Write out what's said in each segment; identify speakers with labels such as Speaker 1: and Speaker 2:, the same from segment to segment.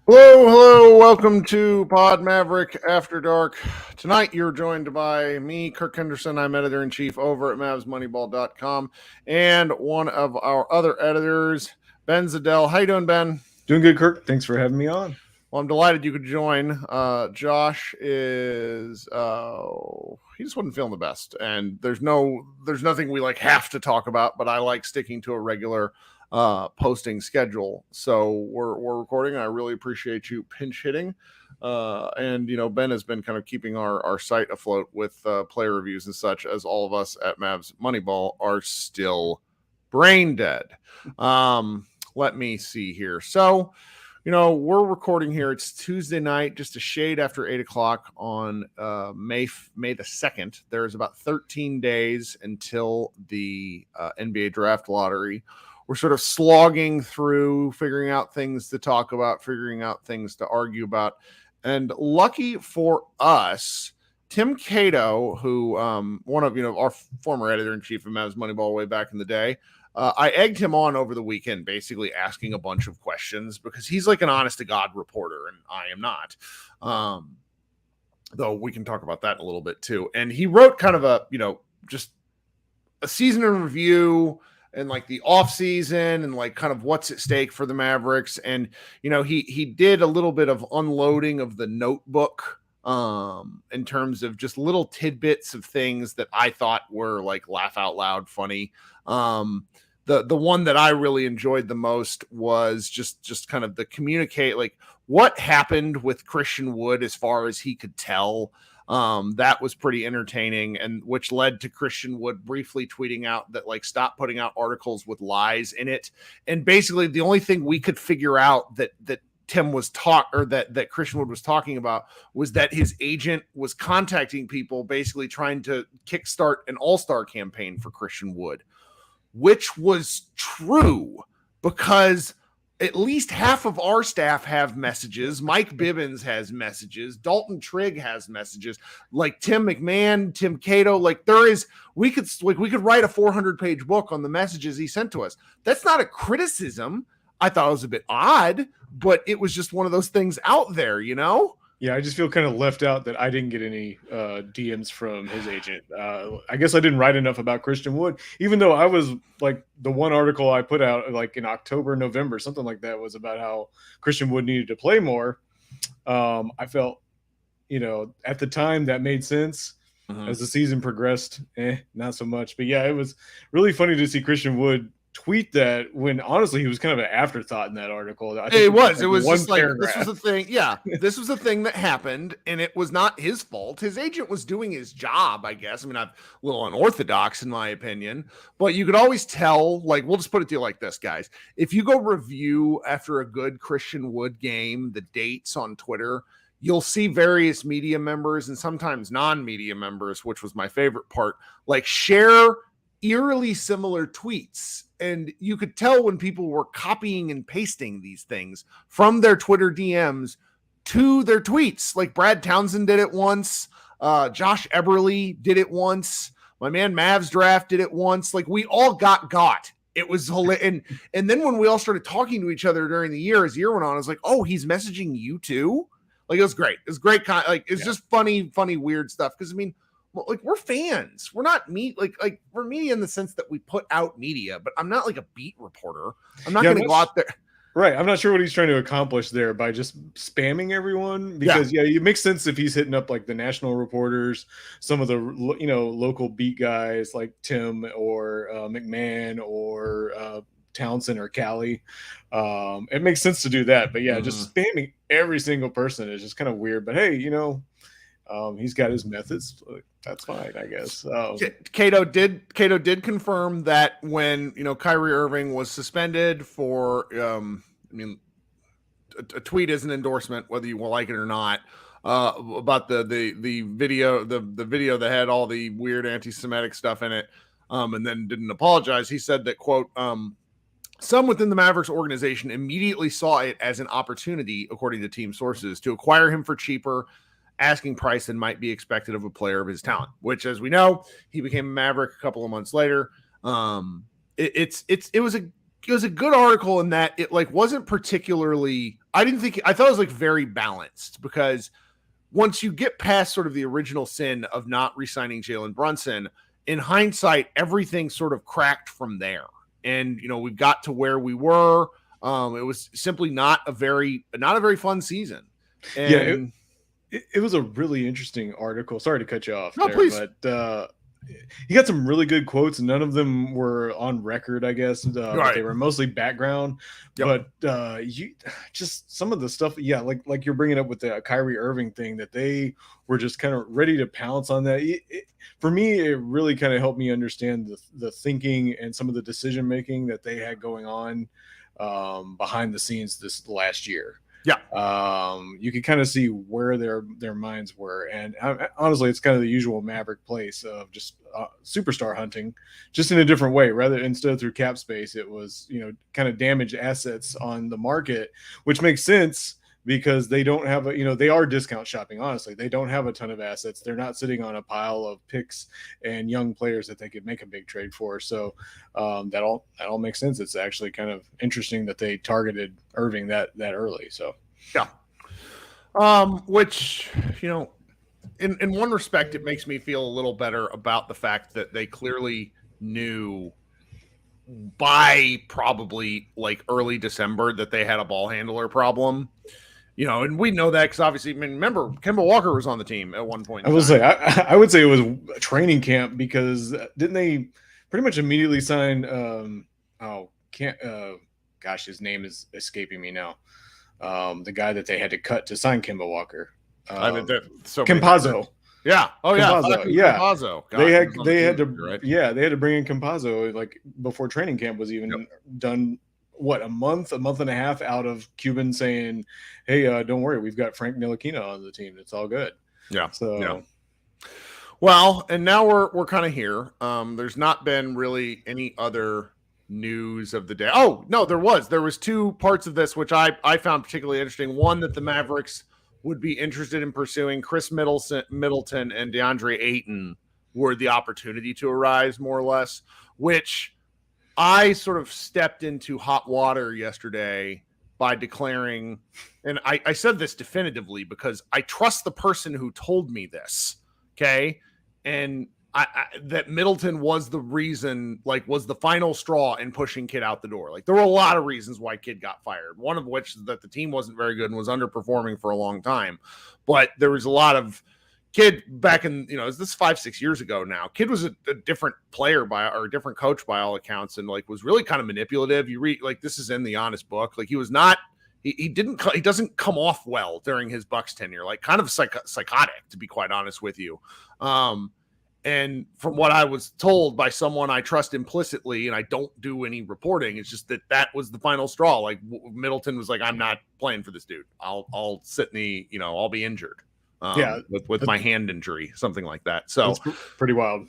Speaker 1: Hello, welcome to Pod Maverick After Dark. Tonight you're joined by me, Kirk Henderson. I'm editor-in-chief over at MavsMoneyball.com, and one of our other editors, Ben Zadell. How you doing, Ben?
Speaker 2: Doing good, Kirk. Thanks for having me on.
Speaker 1: Well, I'm delighted you could join. Josh is he just wasn't feeling the best, and there's nothing we have to talk about, but I like sticking to a regular posting schedule. So we're recording. I really appreciate you pinch hitting. And Ben has been kind of keeping our site afloat with player reviews and such, as all of us at Mavs Moneyball are still brain dead. Let me see here. So we're recording here. It's Tuesday night, just a shade after 8:00 on May the 2nd. There's about 13 days until the NBA draft lottery. We're sort of slogging through, figuring out things to talk about, figuring out things to argue about. And lucky for us, Tim Cato, who one of our former editor-in-chief of Mavs Moneyball way back in the day, I egged him on over the weekend, basically asking a bunch of questions because he's like an honest-to-God reporter, and I am not. Though we can talk about that in a little bit too. And he wrote kind of a, just a season in review and like the offseason and like kind of what's at stake for the Mavericks. And, he did a little bit of unloading of the notebook in terms of just little tidbits of things that I thought were like laugh out loud funny. The one that I really enjoyed the most was just kind of the communicate, like what happened with Christian Wood as far as he could tell. That was pretty entertaining, and which led to Christian Wood briefly tweeting out that stop putting out articles with lies in it. And basically the only thing we could figure out that Tim was that Christian Wood was talking about was that his agent was contacting people, basically trying to kickstart an all-star campaign for Christian Wood, which was true because at least half of our staff have messages. Mike Bibbins has messages. Dalton Trigg has messages. Like Tim McMahon, Tim Cato. We could write a 400-page book on the messages he sent to us. That's not a criticism. I thought it was a bit odd, but it was just one of those things out there,
Speaker 2: Yeah, I just feel kind of left out that I didn't get any DMs from his agent. I guess I didn't write enough about Christian Wood, even though I was the one article I put out in October, November, something like that, was about how Christian Wood needed to play more. I felt, at the time that made sense. As the season progressed, not so much. But yeah, it was really funny to see Christian Wood tweet that when honestly he was kind of an afterthought in that article. I think
Speaker 1: it was just
Speaker 2: paragraph.
Speaker 1: This was the thing. Yeah, this was the thing that happened, and it was not his fault. His agent was doing his job, I guess. I mean, I'm a little unorthodox in my opinion, but you could always tell. We'll just put it to you like this, guys. If you go review after a good Christian Wood game the dates on Twitter, you'll see various media members and sometimes non-media members, which was my favorite part, share eerily similar tweets. And you could tell when people were copying and pasting these things from their Twitter DMs to their tweets. Like Brad Townsend did it once. Josh Eberly did it once. My man Mavs Draft did it once. We all got. It was hilarious. And then when we all started talking to each other during the year, as the year went on, I was like, oh, he's messaging you too? It was great. It was great. It's just funny, weird stuff. Because, I mean, we're fans. We're not we're media in the sense that we put out media, but I'm not like a beat reporter. I'm not going to go out there.
Speaker 2: Right. I'm not sure what he's trying to accomplish there by just spamming everyone, because it makes sense if he's hitting up the national reporters, some of the, local beat guys like Tim or McMahon or Townsend or Callie. It makes sense to do that, but just spamming every single person is just kind of weird. But hey, he's got his methods. That's fine, I guess.
Speaker 1: Cato did confirm that when Kyrie Irving was suspended for a tweet is an endorsement, whether you will like it or not, about the video that had all the weird anti-Semitic stuff in it, and then didn't apologize. He said that, quote, some within the Mavericks organization immediately saw it as an opportunity, according to team sources, to acquire him for cheaper asking price than might be expected of a player of his talent, which, as we know, he became a Maverick a couple of months later. It was a good article in that it wasn't particularly I thought it was like very balanced, because once you get past sort of the original sin of not re-signing Jalen Brunson, in hindsight, everything sort of cracked from there. And, we got to where we were. It was simply not a very fun season. And
Speaker 2: it was a really interesting article. Sorry to cut you off
Speaker 1: no,
Speaker 2: there,
Speaker 1: please.
Speaker 2: but he got some really good quotes. None of them were on record, I guess.
Speaker 1: Right.
Speaker 2: But they were mostly background.
Speaker 1: Yep.
Speaker 2: But you just some of the stuff, like you're bringing up with the Kyrie Irving thing, that they were just kind of ready to pounce on that. For me, it really kind of helped me understand the thinking and some of the decision making that they had going on behind the scenes this last year.
Speaker 1: Yeah.
Speaker 2: You can kind of see where their minds were. And honestly, it's kind of the usual Maverick place of just superstar hunting, just in a different way. Rather, instead of through cap space, it was, kind of damaged assets on the market, which makes sense because they don't have they are discount shopping. Honestly, they don't have a ton of assets. They're not sitting on a pile of picks and young players that they could make a big trade for. So that all makes sense. It's actually kind of interesting that they targeted Irving that early. So
Speaker 1: yeah, which in one respect, it makes me feel a little better about the fact that they clearly knew by probably like early December that they had a ball handler problem. And we know that because obviously, remember, Kemba Walker was on the team at one point.
Speaker 2: I would say it was a training camp, because didn't they pretty much immediately sign? His name is escaping me now. The guy that they had to cut to sign Kemba Walker.
Speaker 1: Campazzo. Yeah. Oh yeah.
Speaker 2: Campazzo. Yeah.
Speaker 1: Campazzo.
Speaker 2: God, they had to bring in Campazzo like before training camp was even done. What, a month and a half out of Cuban saying, "Hey, don't worry, we've got Frank Ntilikina on the team. It's all good."
Speaker 1: Yeah.
Speaker 2: So,
Speaker 1: yeah. Well, and now we're kind of here. There's not been really any other news of the day. Oh no, there was two parts of this which I found particularly interesting. One, that the Mavericks would be interested in pursuing Chris Middleton and DeAndre Ayton were the opportunity to arise, more or less, which I sort of stepped into hot water yesterday by declaring, and I said this definitively because I trust the person who told me this, okay? And that Middleton was the reason, was the final straw in pushing Kid out the door. Like, there were a lot of reasons why Kid got fired, one of which is that the team wasn't very good and was underperforming for a long time. But there was a lot of Kid back in, is this 5-6 years ago now? Kid was a different player or a different coach by all accounts, and was really kind of manipulative. You read, this is in the Honest book. He was not, he doesn't come off well during his Bucks tenure, kind of psychotic, to be quite honest with you. And from what I was told by someone I trust implicitly, and I don't do any reporting, it's just that was the final straw. Middleton was like, "I'm not playing for this dude. I'll sit in the, I'll be injured." With my hand injury, something like that. So
Speaker 2: it's pretty wild.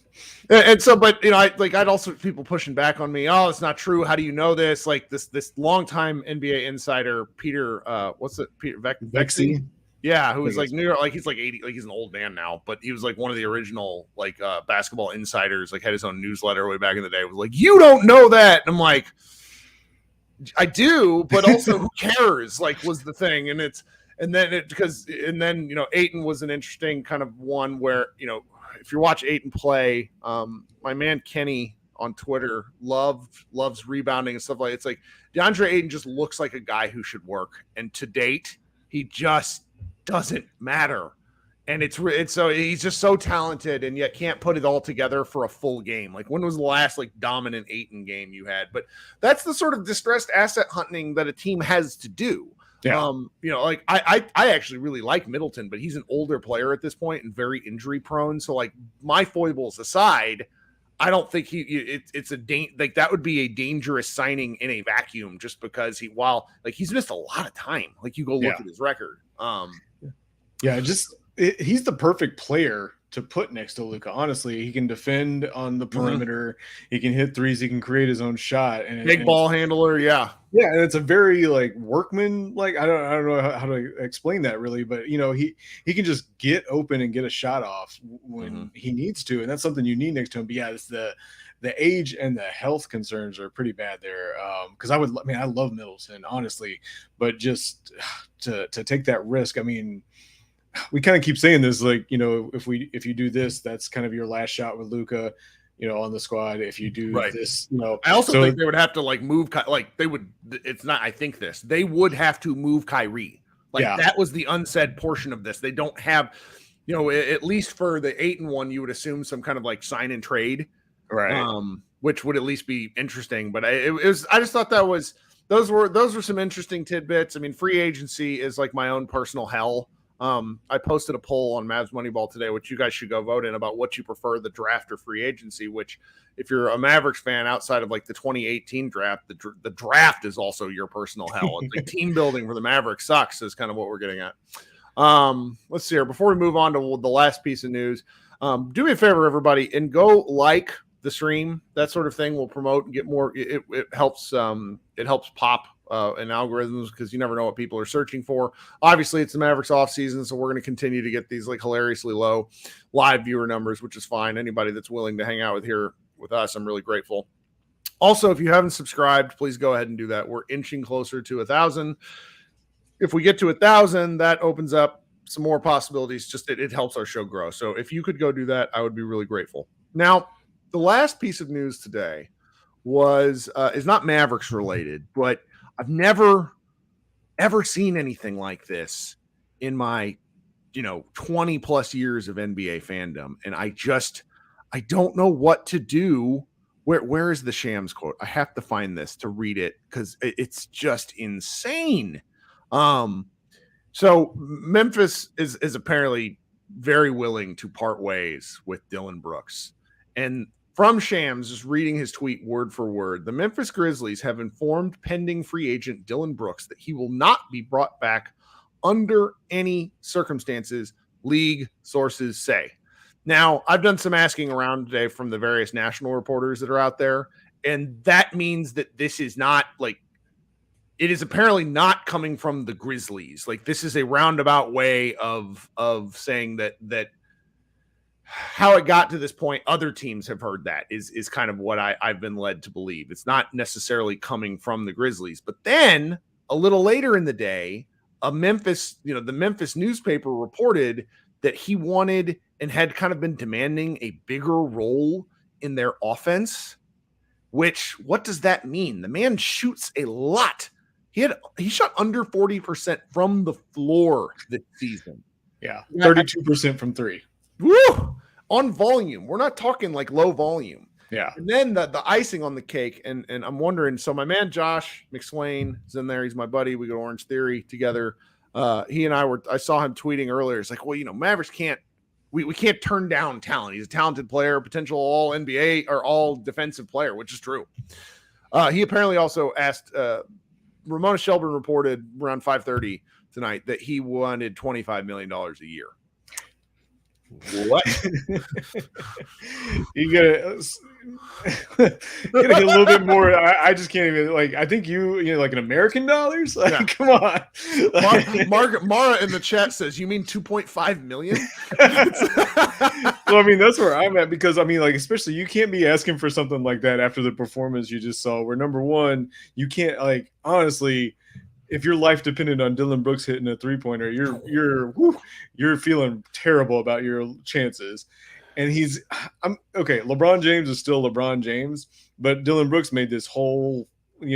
Speaker 1: And so, but I'd also people pushing back on me. Oh, it's not true. How do you know this? This longtime NBA insider, Peter, Peter Vexy? Yeah, who was New York, he's 80, he's an old man now, but he was one of the original basketball insiders, had his own newsletter way back in the day. It was you don't know that. And I'm like, I do, but also who cares? Was the thing. And then Ayton was an interesting kind of one where, if you watch Ayton play, my man Kenny on Twitter loves rebounding and stuff like that. It's DeAndre Ayton just looks like a guy who should work. And to date, he just doesn't matter. And it's so he's just so talented and yet can't put it all together for a full game. When was the last dominant Ayton game you had? But that's the sort of distressed asset hunting that a team has to do. Yeah. I actually really like Middleton, but he's an older player at this point and very injury prone. So my foibles aside, I don't think it's that would be a dangerous signing in a vacuum, just because he's missed a lot of time. You go look at his record.
Speaker 2: He's the perfect player to put next to Luka. Honestly, he can defend on the perimeter. Mm-hmm. He can hit threes. He can create his own shot.
Speaker 1: Big ball handler. Yeah.
Speaker 2: Yeah. And it's a very workman. I don't know how to explain that really, but he can just get open and get a shot off when he needs to. And that's something you need next to him. But yeah, it's the age and the health concerns are pretty bad there. Because I love Middleton, honestly, but just to take that risk, I mean, we kind of keep saying this, like, you know, if you do this, that's kind of your last shot with Luka, you know, on the squad. If you do this, you know,
Speaker 1: I also think they would have to like move, like they would. It's not. I think they would have to move Kyrie. Like that was the unsaid portion of this. They don't have, you know, at least for the 8-1, you would assume some kind of like sign and trade,
Speaker 2: right?
Speaker 1: Which would at least be interesting. But it was. I just thought those were some interesting tidbits. I mean, free agency is like my own personal hell. I posted a poll on Mavs Moneyball today, which you guys should go vote in, about what you prefer, the draft or free agency, which if you're a Mavericks fan outside of like the 2018 draft, the draft is also your personal hell. It's like team building for the Mavericks sucks is kind of what we're getting at. Let's see here. Before we move on to the last piece of news, do me a favor, everybody, and go like the stream. That sort of thing will promote and get more. It helps. It helps pop in algorithms, because you never know what people are searching for. Obviously, it's the Mavericks off season, so we're going to continue to get these like hilariously low live viewer numbers, which is fine. Anybody that's willing to hang out with us, I'm really grateful. Also, if you haven't subscribed, please go ahead and do that. We're inching closer to 1,000. If we get to 1,000, that opens up some more possibilities. Just it helps our show grow. So if you could go do that, I would be really grateful. Now, the last piece of news today is not Mavericks related, but I've never ever seen anything like this in my 20 plus years of NBA fandom, and I don't know what to do. Where is the Shams quote? I have to find this to read it because it's just insane. So Memphis is apparently very willing to part ways with Dillon Brooks, and from Shams, just reading his tweet word for word, the Memphis Grizzlies have informed pending free agent Dillon Brooks that he will not be brought back under any circumstances, league sources say. Now, I've done some asking around today from the various national reporters that are out there, and that means that this is not like, it is apparently not coming from the Grizzlies. Like, this is a roundabout way of saying that how it got to this point, other teams have heard that is kind of what I've been led to believe. It's not necessarily coming from the Grizzlies. But then a little later in the day, the Memphis newspaper reported that he wanted and had kind of been demanding a bigger role in their offense, which, what does that mean? The man shoots a lot. He shot under 40% from the floor this season.
Speaker 2: Yeah, 32% from three.
Speaker 1: Woo! On volume. We're not talking like low volume.
Speaker 2: Yeah.
Speaker 1: And then the icing on the cake, and I'm wondering, so my man Josh McSwain is in there. He's my buddy. We go to Orange Theory together. He and I saw him tweeting earlier. It's like, well, Mavericks can't, we can't turn down talent. He's a talented player, potential all NBA or all defensive player, which is true. He apparently also asked, Ramona Shelburne reported around 5:30 tonight that he wanted $25 million a year. What?
Speaker 2: You gotta get a little bit more. I just can't even, like, I think like in American dollars. Like, yeah. Come on.
Speaker 1: Mara in the chat says, you mean 2.5 million?
Speaker 2: Well, I mean, that's where I'm at, because I mean, like, especially you can't be asking for something like that after the performance you just saw, where number one, you can't, like, honestly, if your life depended on Dillon Brooks hitting a 3-pointer, you're feeling terrible about your chances. And okay. LeBron James is still LeBron James, but Dillon Brooks made this whole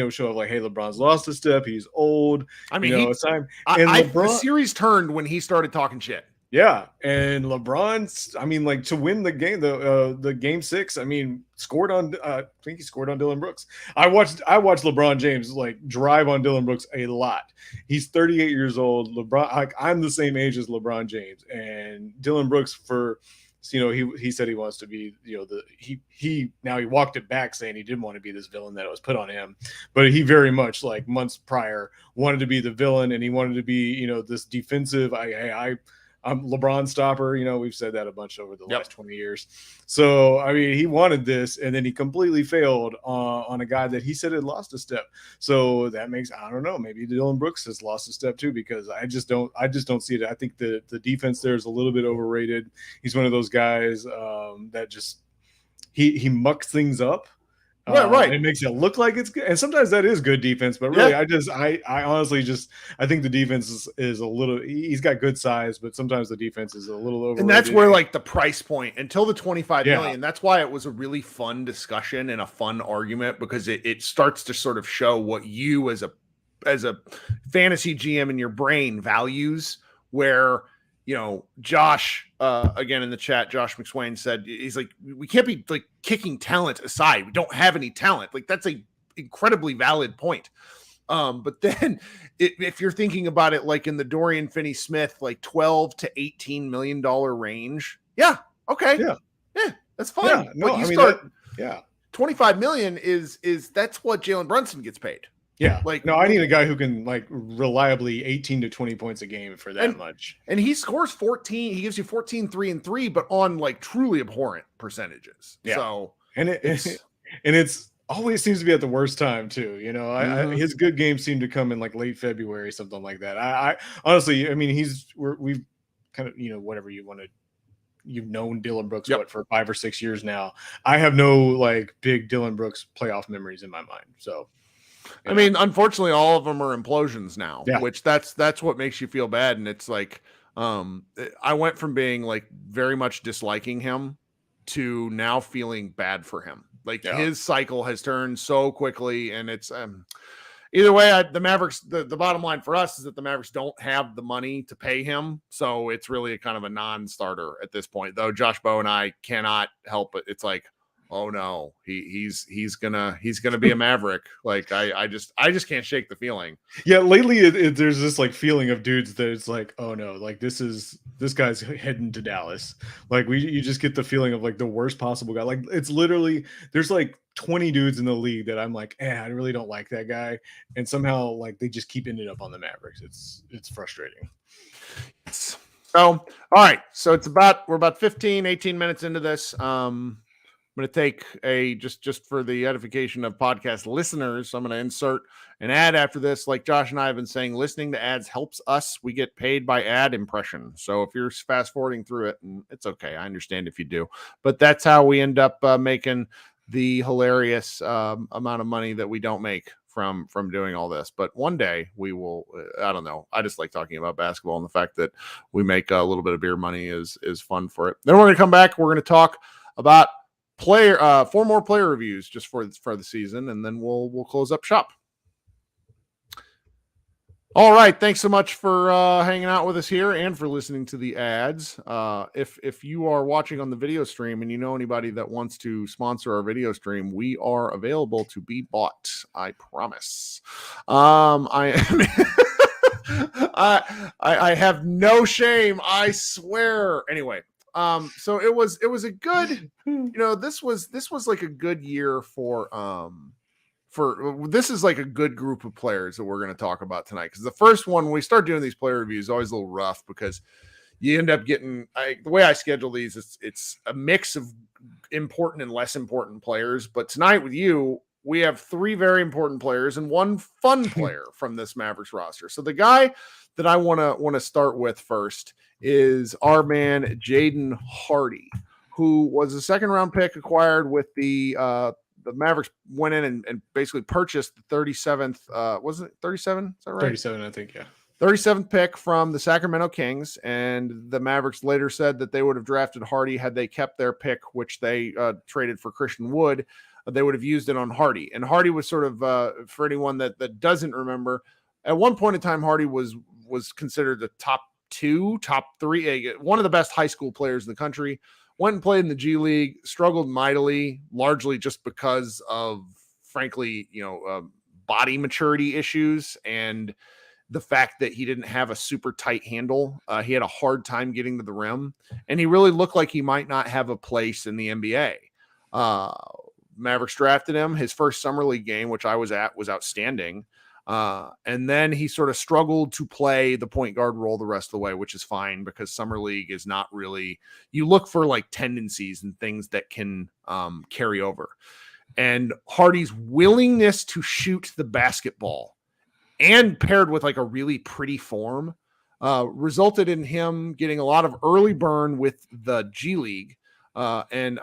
Speaker 2: show of like, hey, LeBron's lost a step. He's old. I mean, it's time. And
Speaker 1: the series turned when he started talking shit.
Speaker 2: Yeah, and LeBron, I mean, like, to win the game, the game 6, I mean, scored on. I think he scored on Dillon Brooks. I watched LeBron James like drive on Dillon Brooks a lot. He's 38 years old. LeBron, like, I'm the same age as LeBron James, and Dillon Brooks, he said he wants to be, he walked it back saying he didn't want to be this villain that was put on him, but he very much, like, months prior, wanted to be the villain, and he wanted to be, this defensive. I'm LeBron stopper. We've said that a bunch over the last 20 years. So, I mean, he wanted this, and then he completely failed on a guy that he said had lost a step. So that makes, I don't know, maybe Dillon Brooks has lost a step too, because I just don't see it. I think the defense there is a little bit overrated. He's one of those guys that just, he mucks things up.
Speaker 1: Right.
Speaker 2: It makes it look like it's good, and sometimes that is good defense. But really, I honestly I think the defense is a little. He's got good size, but sometimes the defense is a little overrated.
Speaker 1: And that's where like the price point until the 25
Speaker 2: Yeah.
Speaker 1: million. That's why it was a really fun discussion and a fun argument, because it starts to sort of show what you as a fantasy GM in your brain values. Where, you know, Josh, again in the chat, Josh McSwain said, he's like, we can't be like kicking talent aside. We don't have any talent. Like, that's a incredibly valid point. But then if you're thinking about it, like in the Dorian Finney-Smith, like 12 to $18 million range. Yeah. Okay. Yeah. That's fine.
Speaker 2: Yeah, no,
Speaker 1: but you start, 25 million is that's what Jalen Brunson gets paid.
Speaker 2: Yeah, like, no, I need a guy who can like reliably 18 to 20 points a game for that much.
Speaker 1: And he scores 14. He gives you 14, 3 and 3, but on like truly abhorrent percentages. Yeah. So,
Speaker 2: and it's always seems to be at the worst time too. You know, his good games seem to come in like late February, something like that. I honestly, I mean, we've kind of, you know, whatever you want to. You've known Dillon Brooks for 5 or 6 years now. I have no like big Dillon Brooks playoff memories in my mind. So.
Speaker 1: I mean, unfortunately, all of them are implosions now, which that's what makes you feel bad. And it's like, I went from being like very much disliking him to now feeling bad for him. Like his cycle has turned so quickly, and it's either way. The Mavericks, the bottom line for us is that the Mavericks don't have the money to pay him, so it's really a kind of a non-starter at this point. Though Josh Bowe and I cannot help it. It's like, oh no, he's gonna be a Maverick. Like I just can't shake the feeling.
Speaker 2: Yeah, lately there's this like feeling of dudes that it's like, oh no, like this guy's heading to Dallas. Like you just get the feeling of like the worst possible guy. Like it's literally there's like 20 dudes in the league that I'm like, I really don't like that guy, and somehow like they just keep ending up on the Mavericks. It's frustrating.
Speaker 1: So all right, so we're about 15, 18 minutes into this. I'm going to take just for the edification of podcast listeners, I'm going to insert an ad after this. Like Josh and I have been saying, listening to ads helps us. We get paid by ad impression. So if you're fast forwarding through it, and it's okay, I understand if you do, but that's how we end up making the hilarious amount of money that we don't make from doing all this. But one day we will, I don't know. I just like talking about basketball, and the fact that we make a little bit of beer money is fun for it. Then we're going to come back. We're going to talk about 4 more player reviews just for the season, and then we'll close up shop. All right, thanks so much for hanging out with us here and for listening to the ads. If you are watching on the video stream and you know anybody that wants to sponsor our video stream, we are available to be bought. I promise. I have no shame. I swear. Anyway. So it was a good, you know, this was like a good year for this is like a good group of players that we're going to talk about tonight. Because the first one, when we start doing these player reviews, is always a little rough because you end up getting, the way I schedule these, it's a mix of important and less important players. But tonight with you, we have 3 very important players and 1 fun player from this Mavericks roster. So the guy that I want to start with first is our man Jaden Hardy, who was a 2nd-round pick acquired with the Mavericks went in and basically purchased the 37th. Wasn't it 37? Is that right?
Speaker 2: 37, I think. Yeah.
Speaker 1: 37th pick from the Sacramento Kings, and the Mavericks later said that they would have drafted Hardy had they kept their pick, which they traded for Christian Wood. They would have used it on Hardy, and Hardy was sort of for anyone that doesn't remember, at one point in time, Hardy was considered the top 3, one of the best high school players in the country. Went and played in the G League, struggled mightily, largely just because of, frankly, body maturity issues and the fact that he didn't have a super tight handle. He had a hard time getting to the rim, and he really looked like he might not have a place in the NBA. Mavericks drafted him. His first summer league game, which I was at, was outstanding. And then he sort of struggled to play the point guard role the rest of the way, which is fine because summer league is not really, you look for like tendencies and things that can carry over. And Hardy's willingness to shoot the basketball and paired with like a really pretty form resulted in him getting a lot of early burn with the G League. And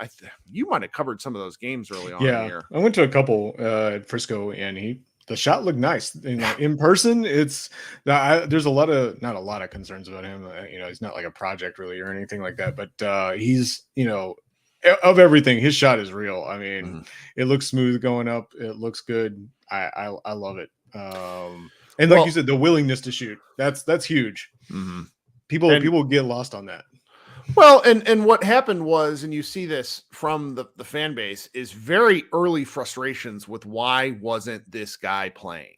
Speaker 1: you might have covered some of those games early on in the year.
Speaker 2: I went to a couple at Frisco, and the shot looked nice. In person, there's not a lot of concerns about him. He's not like a project really or anything like that, but he's, of everything, his shot is real. I mean, it looks smooth going up. It looks good. I love it. And like you said, the willingness to shoot, that's huge. People get lost on that.
Speaker 1: Well, and what happened was, and you see this from the fan base, is very early frustrations with why wasn't this guy playing.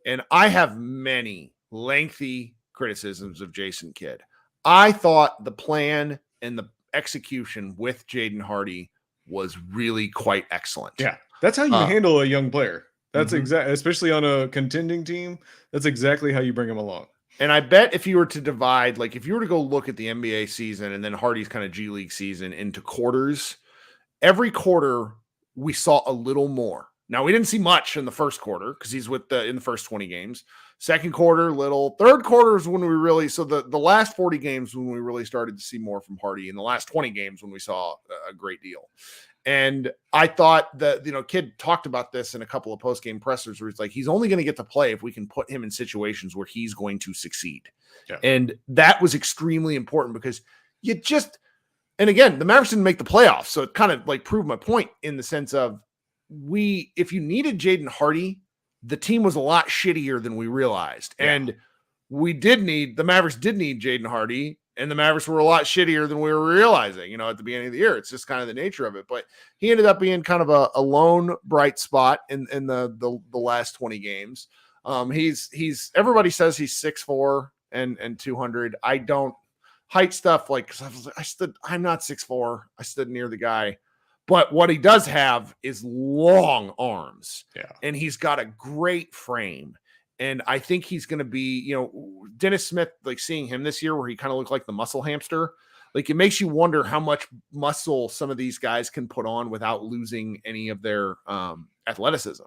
Speaker 1: And I have many lengthy criticisms of Jason Kidd. I thought the plan and the execution with Jaden Hardy was really quite excellent.
Speaker 2: Yeah, that's how you handle a young player. That's exactly, especially on a contending team, that's exactly how you bring him along.
Speaker 1: And I bet if you were to divide, like if you were to go look at the NBA season and then Hardy's kind of G League season into quarters, every quarter we saw a little more. Now, we didn't see much in the first quarter because he's in the first 20 games. Second quarter, little. Third quarter is when we really, so the last 40 games when we really started to see more from Hardy. In the last 20 games when we saw a great deal. And I thought that, Kidd talked about this in a couple of post-game pressers where he's like, he's only going to get to play if we can put him in situations where he's going to succeed. Yeah. And that was extremely important because and again, the Mavericks didn't make the playoffs. So it kind of like proved my point in the sense of if you needed Jaden Hardy, the team was a lot shittier than we realized. Yeah. And the Mavericks did need Jaden Hardy. And the Mavericks were a lot shittier than we were realizing, at the beginning of the year. It's just kind of the nature of it. But he ended up being kind of a lone bright spot in the last 20 games. Everybody says he's 6'4" and 200. I don't height stuff I'm not 6'4". I stood near the guy. But what he does have is long arms. Yeah. And he's got a great frame. And I think he's going to be, Dennis Smith, like seeing him this year where he kind of looked like the muscle hamster. Like it makes you wonder how much muscle some of these guys can put on without losing any of their athleticism.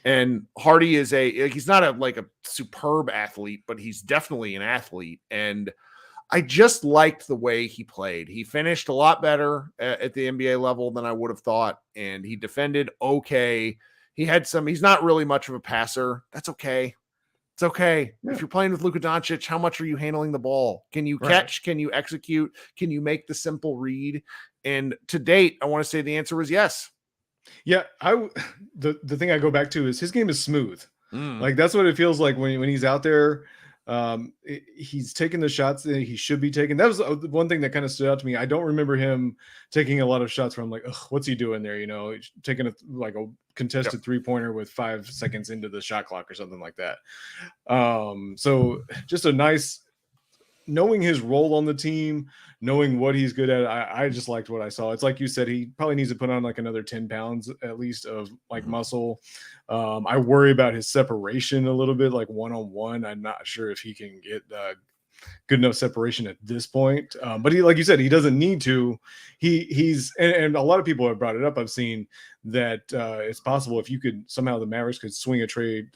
Speaker 1: And Hardy is he's not a superb athlete, but he's definitely an athlete. And I just liked the way he played. He finished a lot better at the NBA level than I would have thought. And he defended okay. He's not really much of a passer. That's okay. It's okay. Yeah. If you're playing with Luka Doncic, how much are you handling the ball? Can you catch? Can you execute? Can you make the simple read? And to date, I want to say the answer was yes.
Speaker 2: Yeah. The thing I go back to is his game is smooth. Like that's what it feels like when he's out there. He's taking the shots that he should be taking. That was one thing that kind of stood out to me. I don't remember him taking a lot of shots where I'm like, what's he doing there? Taking a contested 3-pointer with 5 seconds into the shot clock or something like that. So just a nice knowing his role on the team, knowing what he's good at. I just liked what I saw. It's like you said, he probably needs to put on another 10 pounds at least of muscle. I worry about his separation a little bit, one-on-one. I'm not sure if he can get good enough separation at this point. But he, like you said, he doesn't need to. He's and a lot of people have brought it up. I've seen that it's possible if you could somehow the Mavericks could swing a trade,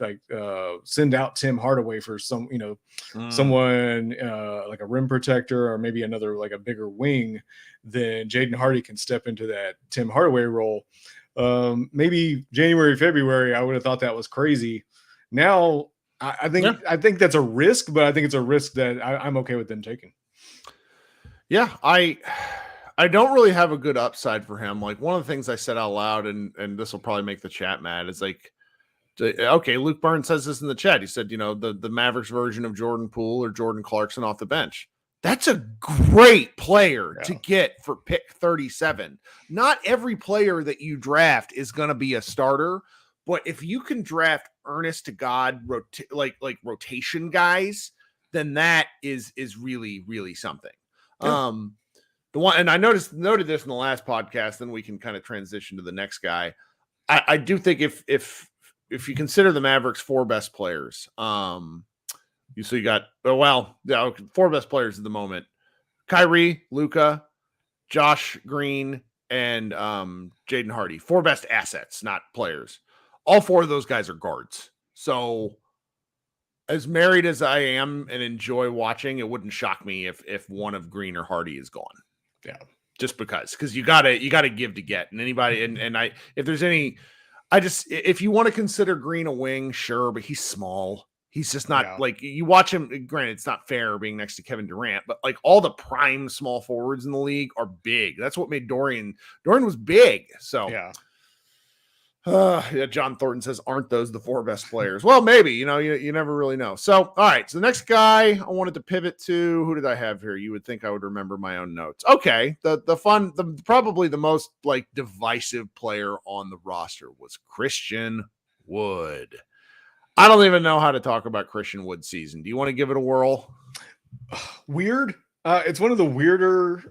Speaker 2: send out Tim Hardaway for someone like a rim protector or maybe another a bigger wing, then Jaden Hardy can step into that Tim Hardaway role. Maybe January, February, I would have thought that was crazy. Now I think that's a risk, but I think it's a risk that I'm okay with them taking.
Speaker 1: Yeah, I don't really have a good upside for him. Like one of the things I said out loud, and this will probably make the chat mad, is okay, Luke Burns says this in the chat. He said, the Mavericks version of Jordan Poole or Jordan Clarkson off the bench. That's a great player to get for pick 37. Not every player that you draft is going to be a starter, but if you can draft earnest to God, rotation guys, then that is really, really something. Yeah. The one, and I noted this in the last podcast, then we can kind of transition to the next guy. I do think if you consider the Mavericks 4 best players, you got 4 best players at the moment: Kyrie, Luka, Josh Green, and Jaden Hardy. 4 best assets, not players. All 4 of those guys are guards. So as married as I am and enjoy watching, it wouldn't shock me if one of Green or Hardy is gone.
Speaker 2: Yeah.
Speaker 1: just because you gotta give to get, and anybody and I if there's any, if you want to consider Green a wing, sure, but he's small. He's just not like you watch him. Granted, it's not fair being next to Kevin Durant, but like all the prime small forwards in the league are big. That's what made Dorian was big. So John Thornton says, aren't those the 4 best players? Well, maybe, you never really know. So, all right. So the next guy I wanted to pivot to, who did I have here? You would think I would remember my own notes. Okay. Probably the most like divisive player on the roster was Christian Wood. I don't even know how to talk about Christian Wood's season. Do you want to give it a whirl?
Speaker 2: Weird. It's one of the weirder,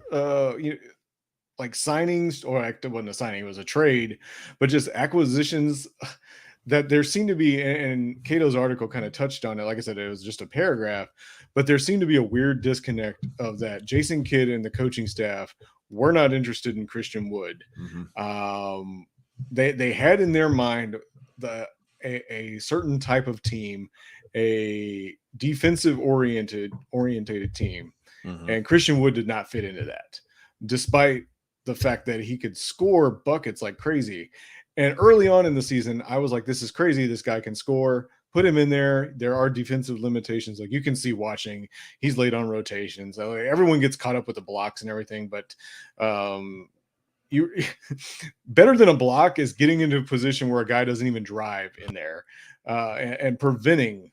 Speaker 2: like signings, or it wasn't a signing, it was a trade, but just acquisitions that there seemed to be, and Cato's article kind of touched on it. Like I said, it was just a paragraph, but there seemed to be a weird disconnect of that Jason Kidd and the coaching staff were not interested in Christian Wood. Mm-hmm. They had in their mind a certain type of team, a defensive oriented team, mm-hmm. and Christian Wood did not fit into that, despite the fact that he could score buckets like crazy. And early on in the season, I was like, this is crazy. This guy can score. Put him in there. There are defensive limitations. Like you can see watching, he's late on rotations. So everyone gets caught up with the blocks and everything. But you better than a block is getting into a position where a guy doesn't even drive in there and preventing,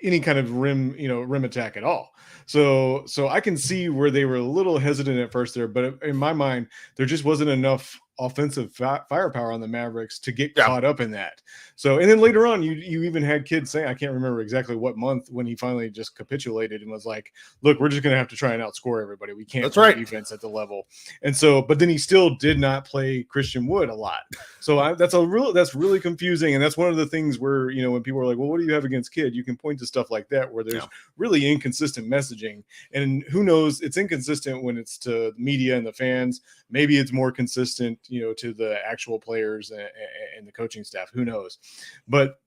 Speaker 2: any kind of rim attack at all. So I can see where they were a little hesitant at first there, but in my mind, there just wasn't enough offensive firepower on the Mavericks to get caught up in that. So, and then later on, you even had kids saying, I can't remember exactly what month, when he finally just capitulated and was like, look, we're just going to have to try and outscore everybody. We can't play defense at the level. And so, but then he still did not play Christian Wood a lot. So that's really confusing. And that's one of the things where, when people are like, well, what do you have against Kidd? You can point to stuff like that where there's really inconsistent messaging, and who knows, it's inconsistent when it's to the media and the fans. Maybe it's more consistent, to the actual players and the coaching staff. Who knows? But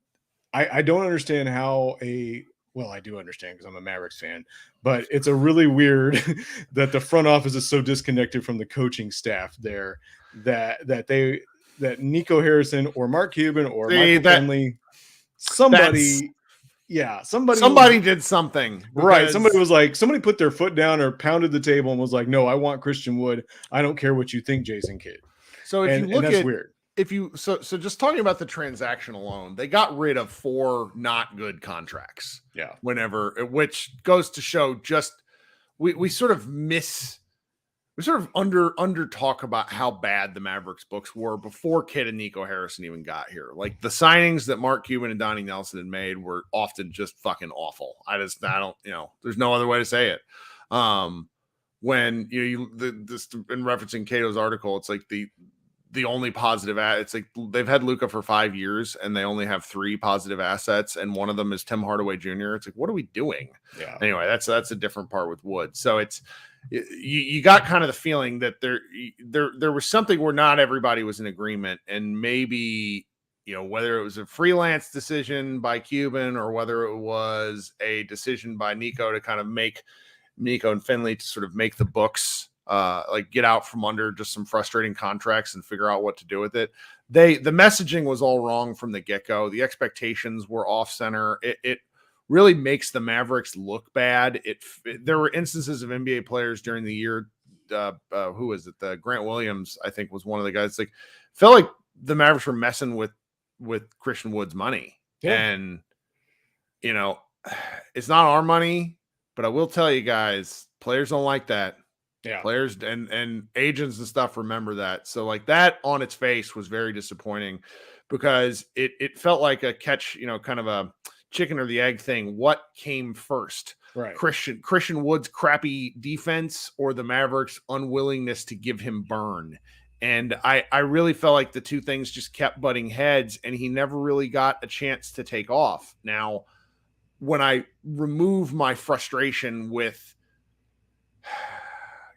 Speaker 2: I don't understand how I do understand because I'm a Mavericks fan, but it's a really weird that the front office is so disconnected from the coaching staff there that Nico Harrison or Mark Cuban or Michael Finley, somebody
Speaker 1: did something.
Speaker 2: Right. Somebody put their foot down or pounded the table and was like, no, I want Christian Wood. I don't care what you think, Jason Kidd.
Speaker 1: So if you look
Speaker 2: that's weird.
Speaker 1: So just talking about the transaction alone, they got rid of 4 not good contracts.
Speaker 2: Yeah.
Speaker 1: Which goes to show just we sort of under talk about how bad the Mavericks books were before Kidd and Nico Harrison even got here. Like the signings that Mark Cuban and Donnie Nelson had made were often just fucking awful. I don't, there's no other way to say it. When this in referencing Cato's article, it's like the only positive it's like they've had Luka for 5 years and they only have 3 positive assets, and one of them is Tim Hardaway Jr. It's like, what are we doing?
Speaker 2: Yeah.
Speaker 1: Anyway, that's a different part with Wood. So you got kind of the feeling that there was something where not everybody was in agreement, and maybe whether it was a freelance decision by Cuban or whether it was a decision by Nico to kind of make Nico and Finley to sort of make the books like get out from under just some frustrating contracts and figure out what to do with it. The messaging was all wrong from the get-go. The expectations were off center. It really makes the Mavericks look bad. There were instances of NBA players during the year. Who was it? Grant Williams, I think, was one of the guys. Like, felt like the Mavericks were messing with Christian Wood's money, and it's not our money. But I will tell you guys, players don't like that.
Speaker 2: Yeah,
Speaker 1: players and agents and stuff remember that. So like that on its face was very disappointing because it felt like a catch, kind of a chicken or the egg thing. What came first?
Speaker 2: Right.
Speaker 1: Christian Wood's crappy defense or the Mavericks' unwillingness to give him burn. And I really felt like the two things just kept butting heads, and he never really got a chance to take off. Now, when I remove my frustration with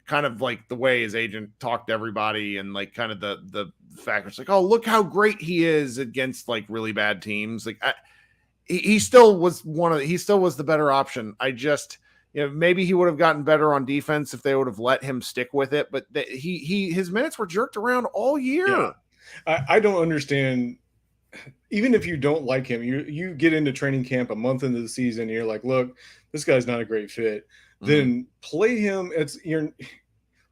Speaker 1: kind of like the way his agent talked to everybody and like kind of the fact it's like, oh, look how great he is against like really bad teams. Like he still was the better option. maybe he would have gotten better on defense if they would have let him stick with it. But his minutes were jerked around all year.
Speaker 2: Yeah. I don't understand. Even if you don't like him, you get into training camp a month into the season, and you're like, look, this guy's not a great fit. Then play him. You're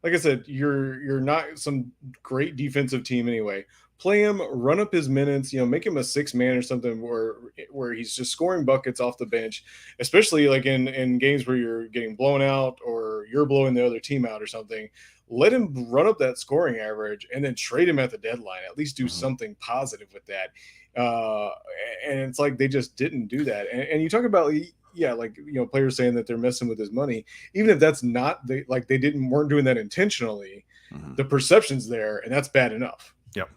Speaker 2: like I said, you're not some great defensive team anyway. Play him, run up his minutes, make him a 6-man or something where he's just scoring buckets off the bench, especially like in games where you're getting blown out or you're blowing the other team out or something. Let him run up that scoring average and then trade him at the deadline. At least do something positive with that. And it's like they just didn't do that. And you talk about players saying that they're messing with his money, even if that's not they weren't doing that intentionally. The perception's there, and that's bad enough.
Speaker 1: Yep.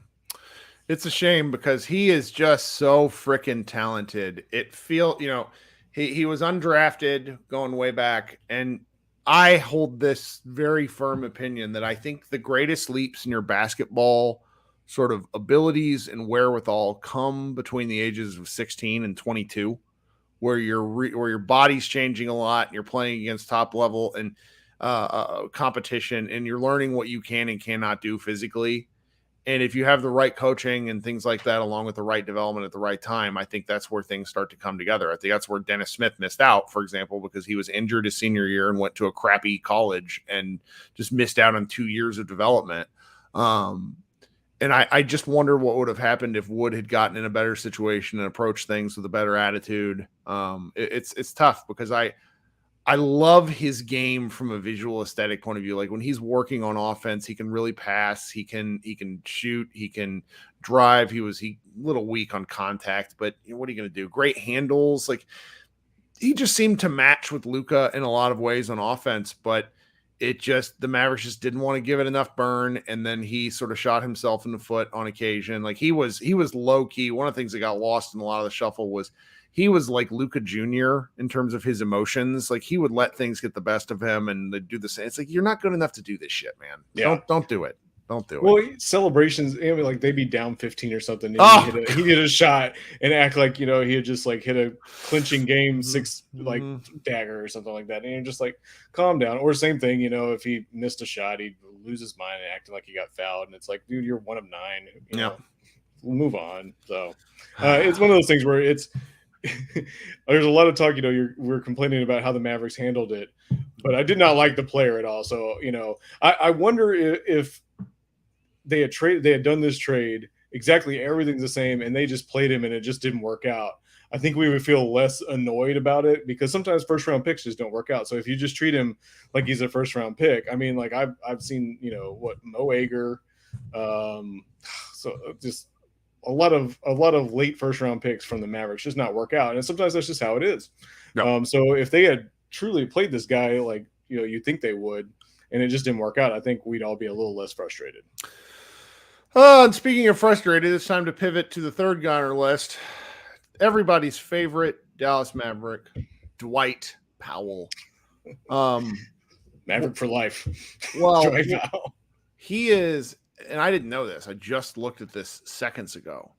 Speaker 1: It's a shame because he is just so freaking talented. It feels, he was undrafted going way back, and I hold this very firm opinion that I think the greatest leaps in your basketball sort of abilities and wherewithal come between the ages of 16 and 22, where your body's changing a lot and you're playing against top level and competition, and you're learning what you can and cannot do physically. And if you have the right coaching and things like that, along with the right development at the right time, I think that's where things start to come together. I think that's where Dennis Smith missed out, for example, because he was injured his senior year and went to a crappy college and just missed out on 2 years of development. And I just wonder what would have happened if Wood had gotten in a better situation and approached things with a better attitude. It's tough because I love his game from a visual aesthetic point of view. Like when he's working on offense, he can really pass. He can shoot. He can drive. He a little weak on contact, but what are you going to do? Great handles. Like he just seemed to match with Luka in a lot of ways on offense, but the Mavericks just didn't want to give it enough burn. And then he sort of shot himself in the foot on occasion. Like he was low key. One of the things that got lost in a lot of the shuffle was he was like Luka Jr. in terms of his emotions. Like he would let things get the best of him and they'd do the same. It's like, you're not good enough to do this shit, man. Yeah. Don't do it. Don't do it.
Speaker 2: Well, celebrations, like they'd be down 15 or something. And he hit a shot and act like, he had just like hit a clinching game 6 like dagger or something like that. And you're just like, calm down. Or same thing, if he missed a shot, he'd lose his mind and acting like he got fouled. And it's like, dude, you're 1 of 9. We'll move on. So it's one of those things where there's a lot of talk, we're complaining about how the Mavericks handled it, but I did not like the player at all. So, I wonder if they had done this trade, exactly everything's the same, and they just played him and it just didn't work out. I think we would feel less annoyed about it because sometimes first round picks just don't work out. So if you just treat him like he's a first round pick, I mean, like I've seen, Mo Ager, so just a lot of late first round picks from the Mavericks just not work out. And sometimes that's just how it is. No. So if they had truly played this guy, like, you think they would, and it just didn't work out, I think we'd all be a little less frustrated.
Speaker 1: And speaking of frustrated, it's time to pivot to the third guy on our list. Everybody's favorite Dallas Maverick, Dwight Powell.
Speaker 2: Maverick for life.
Speaker 1: Well, Dwight Powell. He is, and I didn't know this, I just looked at this seconds ago.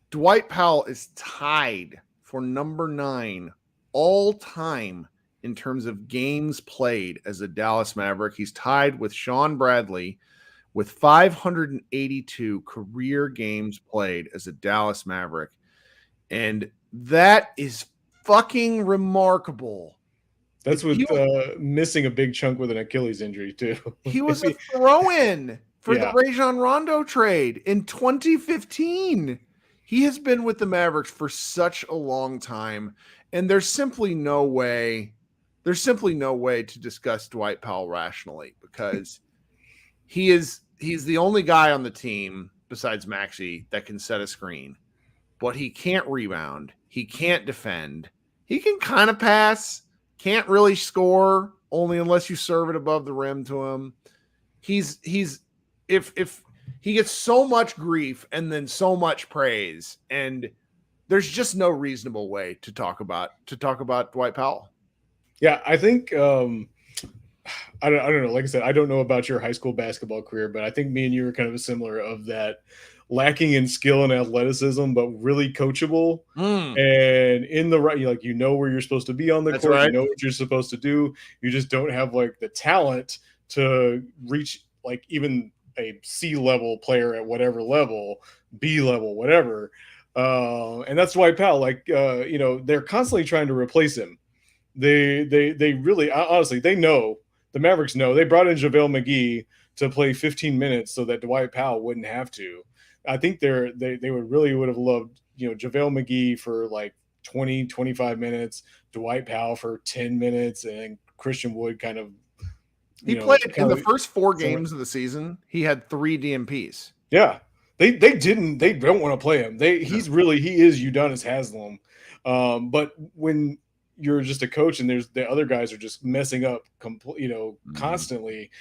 Speaker 1: Dwight Powell is tied for number 9 all time in terms of games played as a Dallas Maverick. He's tied with Sean Bradley with 582 career games played as a Dallas Maverick. And that is fucking remarkable.
Speaker 2: That's with missing a big chunk with an Achilles injury, too.
Speaker 1: He was a throw-in for the Rajon Rondo trade in 2015. He has been with the Mavericks for such a long time, and there's simply no way to discuss Dwight Powell rationally because he's the only guy on the team besides Maxey that can set a screen, but he can't rebound. He can't defend. He can kind of pass, can't really score only unless you serve it above the rim to him. If he gets so much grief and then so much praise, and there's just no reasonable way to talk about Dwight Powell.
Speaker 2: Yeah, I think I don't know. Like I said, I don't know about your high school basketball career, but I think me and you were kind of similar of that. lacking in skill and athleticism, but really coachable.
Speaker 1: Mm,
Speaker 2: And in the right, like, you know where you're supposed to be on the
Speaker 1: that's
Speaker 2: court, you
Speaker 1: right.
Speaker 2: know what you're supposed to do. You just don't have like the talent to reach like even a C level player at whatever level, B level, whatever. And that's Dwight Powell. Like, they're constantly trying to replace him. They really honestly they know the Mavericks know they brought in JaVale McGee to play 15 minutes so that Dwight Powell wouldn't have to. I think they would have loved JaVale McGee for like 20 25 minutes, Dwight Powell for 10 minutes, and Christian Wood kind of
Speaker 1: He played in the first 4 games of the season. He had 3 DMPs.
Speaker 2: Yeah, they don't want to play him. He is Udonis Haslem, but when you're just a coach and there's the other guys are just messing up constantly,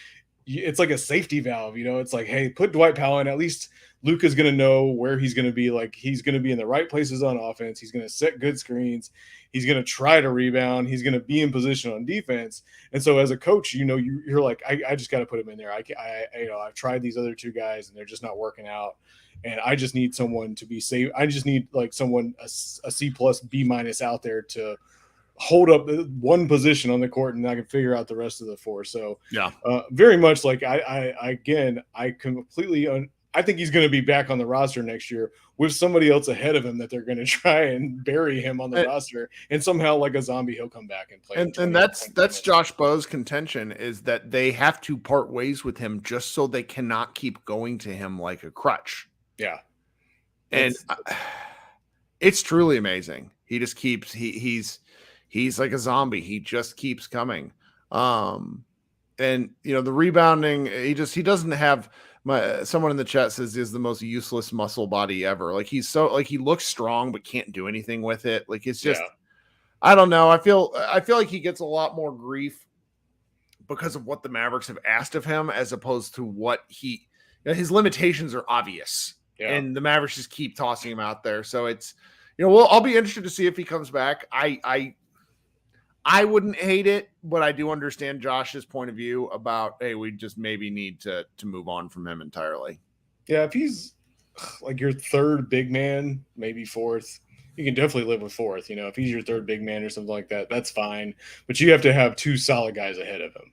Speaker 2: it's like a safety valve. It's like, hey, put Dwight Powell in. At least Luka's going to know where he's going to be. Like, he's going to be in the right places on offense. He's going to set good screens. He's going to try to rebound. He's going to be in position on defense. And so as a coach, you're like, I just got to put him in there. I've tried these other 2 guys and they're just not working out. And I just need someone to be safe. I just need like someone, a C+, B- out there to hold up one position on the court, and I can figure out the rest of the 4. So
Speaker 1: yeah,
Speaker 2: very much like I completely I think he's going to be back on the roster next year with somebody else ahead of him that they're going to try and bury him on the roster, and somehow like a zombie he'll come back and play.
Speaker 1: And that's Josh Bowe's contention, is that they have to part ways with him just so they cannot keep going to him like a crutch.
Speaker 2: Yeah,
Speaker 1: and it's truly amazing. He just keeps he's like a zombie. He just keeps coming. And the rebounding, he doesn't have someone in the chat says is the most useless muscle body ever. Like, he's so like, he looks strong but can't do anything with it. Like, it's just I don't know. I feel like he gets a lot more grief because of what the Mavericks have asked of him, as opposed to what his limitations are obvious. Yeah. And the Mavericks just keep tossing him out there. So it's, I'll be interested to see if he comes back. I wouldn't hate it, but I do understand Josh's point of view about, hey, we just maybe need to move on from him entirely.
Speaker 2: Yeah, if he's like your 3rd big man, maybe 4th, you can definitely live with 4th. If he's your 3rd big man or something like that, that's fine. But you have to have 2 solid guys ahead of him.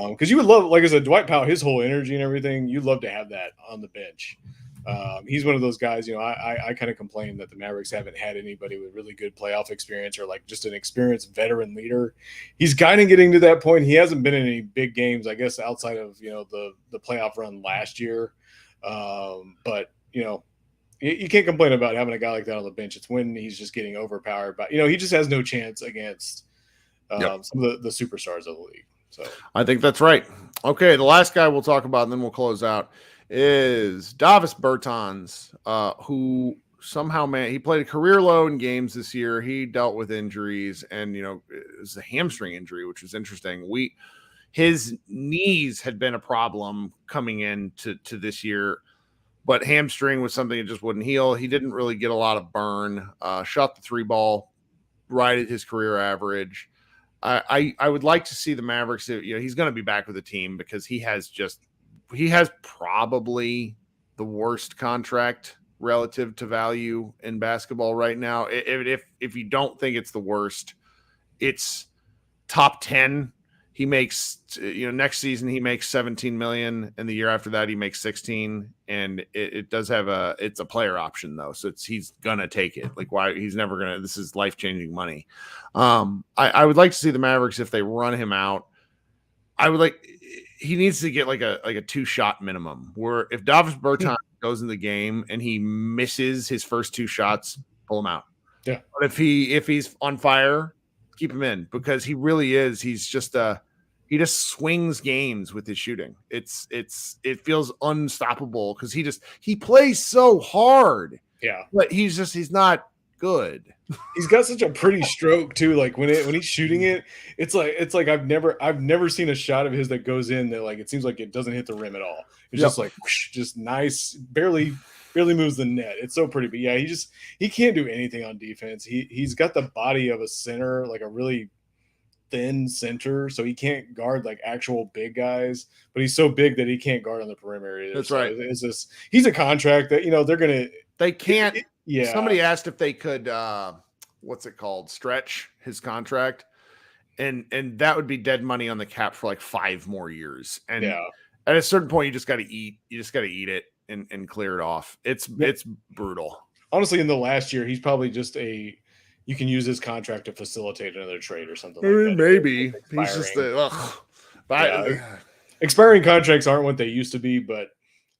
Speaker 2: Because you would love, like I said, Dwight Powell, his whole energy and everything, you'd love to have that on the bench. He's one of those guys, I kind of complain that the Mavericks haven't had anybody with really good playoff experience, or like just an experienced veteran leader. He's kind of getting to that point. He hasn't been in any big games, I guess, outside of, the playoff run last year. But, you can't complain about having a guy like that on the bench. It's when he's just getting overpowered. But, he just has no chance against some of the superstars of the league. So
Speaker 1: I think that's right. Okay, the last guy we'll talk about, and then we'll close out, is Davis Bertans, who somehow, he played a career low in games this year. He dealt with injuries, and it was a hamstring injury, which was interesting. His knees had been a problem coming into this year, but hamstring was something that just wouldn't heal. He didn't really get a lot of burn. Shot the 3 ball right at his career average. I would like to see the Mavericks. He's going to be back with the team, because he has probably the worst contract relative to value in basketball right now. If you don't think it's the worst, it's top 10. He makes, next season he makes 17 million, and the year after that he makes 16. And it does have it's a player option though, so he's gonna take it. Like, why? He's never gonna. This is life-changing money. I would like to see the Mavericks, if they run him out, he needs to get like a 2-shot minimum, where if Davis Bertans goes in the game and he misses his first 2 shots, pull him out.
Speaker 2: Yeah.
Speaker 1: But if he's on fire, keep him in, because he really is. He's just he just swings games with his shooting. It feels unstoppable, because he plays so hard.
Speaker 2: Yeah.
Speaker 1: But he's not good.
Speaker 2: He's got such a pretty stroke too. Like when he's shooting it, it's like I've never seen a shot of his that goes in that, like, it seems like it doesn't hit the rim at all. It's just like whoosh, just nice, barely moves the net. It's so pretty. But yeah, he can't do anything on defense. He's got the body of a center, like a really thin center, so he can't guard like actual big guys, but he's so big that he can't guard on the perimeter either.
Speaker 1: That's
Speaker 2: so
Speaker 1: right.
Speaker 2: It's just he's a contract that
Speaker 1: they can't.
Speaker 2: Yeah.
Speaker 1: Somebody asked if they could what's it called? Stretch his contract. And that would be dead money on the cap for like 5 more years. And at a certain point, you just got to eat. You just got to eat it and clear it off. It's brutal.
Speaker 2: Honestly, in the last year, he's probably just you can use his contract to facilitate another trade or something like that.
Speaker 1: Maybe he's just
Speaker 2: expiring contracts aren't what they used to be, but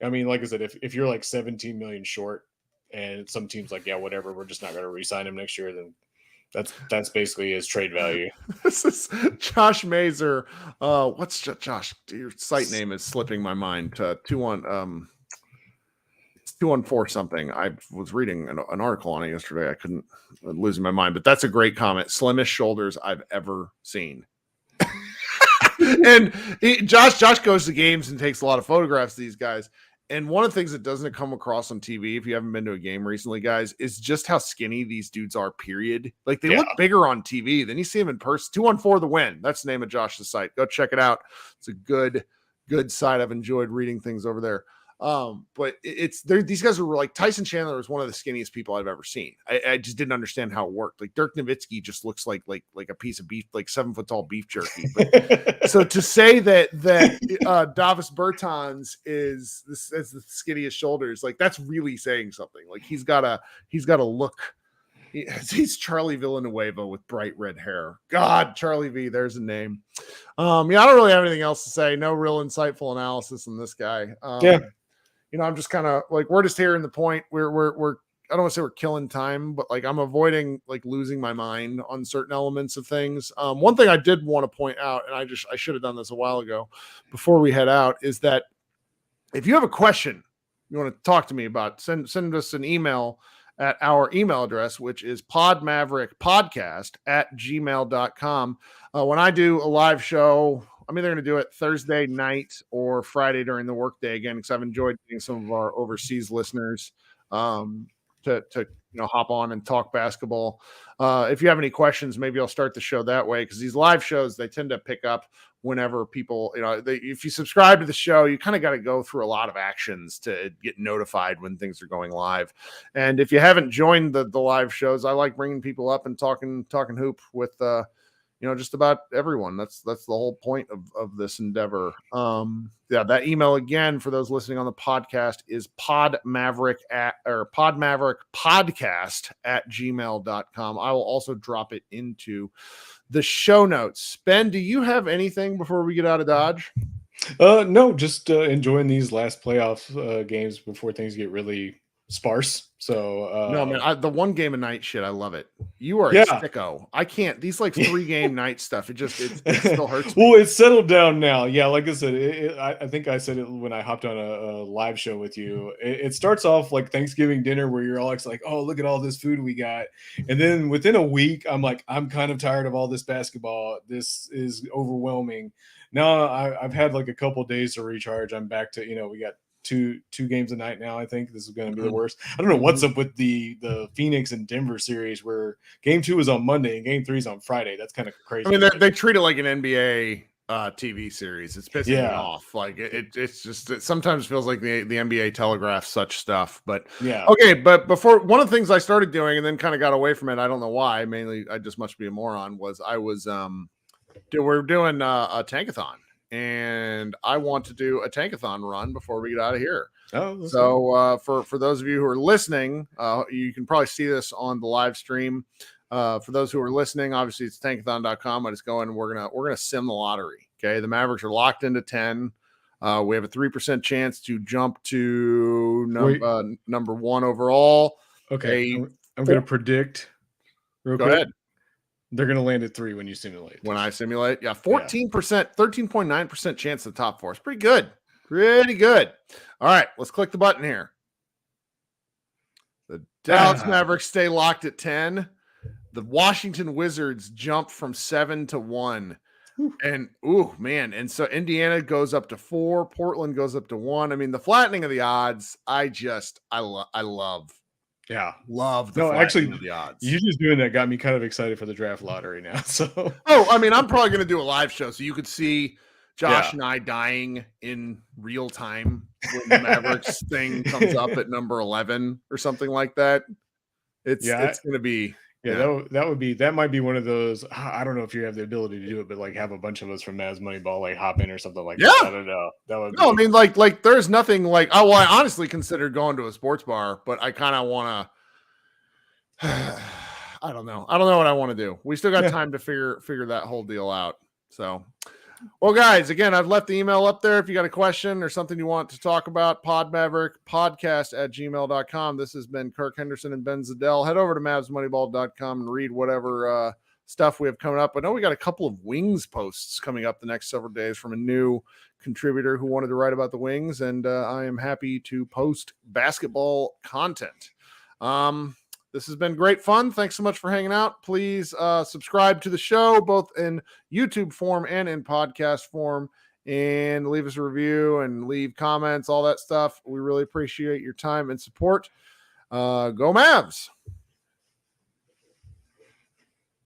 Speaker 2: I mean, like I said, if you're like 17 million short, and some teams like, yeah, whatever, we're just not going to re-sign him next year, then that's basically his trade value.
Speaker 1: This is Josh Mazer. What's Josh? Your site name is slipping my mind. 214 something. I was reading an article on it yesterday. I couldn't losing my mind, but that's a great comment. Slimmest shoulders I've ever seen. And Josh goes to games and takes a lot of photographs of these guys. And one of the things that doesn't come across on TV, if you haven't been to a game recently, guys, is just how skinny these dudes are, period. Like, they look bigger on TV than you see them in person. 214 The Win. That's the name of Josh's site. Go check it out. It's a good site. I've enjoyed reading things over there. But these guys are like, Tyson Chandler is one of the skinniest people I've ever seen. I just didn't understand how it worked. Like, Dirk Nowitzki just looks like a piece of beef, like 7 foot tall beef jerky. But, so to say that Davis Bertans is the skinniest shoulders, like, that's really saying something. Like, he's got a look. He's Charlie Villanueva with bright red hair. God, Charlie V, there's a name. I don't really have anything else to say. No real insightful analysis on this guy. I'm just kind of like, we're just hearing the point. We're I don't want to say we're killing time, but like, I'm avoiding like losing my mind on certain elements of things. One thing I did want to point out, and I should have done this a while ago before we head out, is that if you have a question you want to talk to me about, send us an email at our email address, which is podmaverickpodcast@gmail.com. When I do a live show, I'm either going to do it Thursday night or Friday during the workday again, because I've enjoyed getting some of our overseas listeners to hop on and talk basketball. If you have any questions, maybe I'll start the show that way, because these live shows, they tend to pick up whenever people, if you subscribe to the show, you kind of got to go through a lot of actions to get notified when things are going live. And if you haven't joined the live shows, I like bringing people up and talking hoop with just about everyone. That's the whole point of this endeavor. That email again for those listening on the podcast is podmaverickpodcast@gmail.com. I will also drop it into the show notes. Ben, do you have anything before we get out of Dodge?
Speaker 2: No, just enjoying these last playoff games before things get really sparse. So
Speaker 1: no, man, the one game a night shit, I love it. You are a sicko. I can't. These like 3 game night stuff. It still hurts me.
Speaker 2: Well, it's settled down now. Yeah, like I said, I think I said it when I hopped on a live show with you. It starts off like Thanksgiving dinner where you're all like, oh, look at all this food we got, and then within a week, I'm like, I'm kind of tired of all this basketball. This is overwhelming. Now I've had like a couple days to recharge. I'm back to we got two games a night now. I think this is going to be the worst. I don't know what's up with the Phoenix and Denver series, where game 2 is on Monday and game 3 is on Friday. That's kind of crazy.
Speaker 1: I mean, they treat it like an NBA TV series. It's pissing me off. Like it's just, it sometimes feels like the NBA telegraphs such stuff. But okay. But before, one of the things I started doing and then kind of got away from it, I don't know why. Mainly, I just must be a moron. We're doing a tankathon. And I want to do a tankathon run before we get out of here. So for those of you who are listening, you can probably see this on the live stream. For those who are listening, obviously it's tankathon.com. I just go in and we're gonna sim the lottery. Okay, the Mavericks are locked into 10. We have a 3% chance to jump to number 1 overall.
Speaker 2: Okay, I'm going to predict.
Speaker 1: Go ahead.
Speaker 2: They're going to land at 3 when you simulate.
Speaker 1: When I simulate, 14%, 13.9% chance of the top 4. It's pretty good. Pretty good. All right, let's click the button here. The Dallas Mavericks stay locked at 10. The Washington Wizards jump from 7 to 1. And and so Indiana goes up to 4. Portland goes up to 1. I mean, the flattening of the odds, I love.
Speaker 2: Yeah.
Speaker 1: Love the
Speaker 2: No, actually,
Speaker 1: flattening of the odds.
Speaker 2: you just doing that got me kind of excited for the draft lottery now. So,
Speaker 1: Oh, I mean, I'm probably going to do a live show so you could see Josh
Speaker 2: Yeah.
Speaker 1: and I dying in real time when the Mavericks thing comes up at number 11 or something like that. It's going to be.
Speaker 2: Yeah, that might be one of those. I don't know if you have the ability to do it, but like have a bunch of us from Mavs Moneyball like hop in or something like that. I don't know. That would.
Speaker 1: No, I mean, like there's nothing like. Oh, well, I honestly considered going to a sports bar, but I kind of want to. I don't know. I don't know what I want to do. We still got time to figure that whole deal out. So, well, guys, again, I've left the email up there. If you got a question or something you want to talk about, podmaverickpodcast@gmail.com. This has been Kirk Henderson and Ben Zadell. Head over to mavsmoneyball.com and read whatever stuff we have coming up. I know we got a couple of Wings posts coming up the next several days from a new contributor who wanted to write about the Wings, and I am happy to post basketball content. This has been great fun. Thanks so much for hanging out. Please subscribe to the show, both in YouTube form and in podcast form, and leave us a review and leave comments, all that stuff. We really appreciate your time and support. Go Mavs.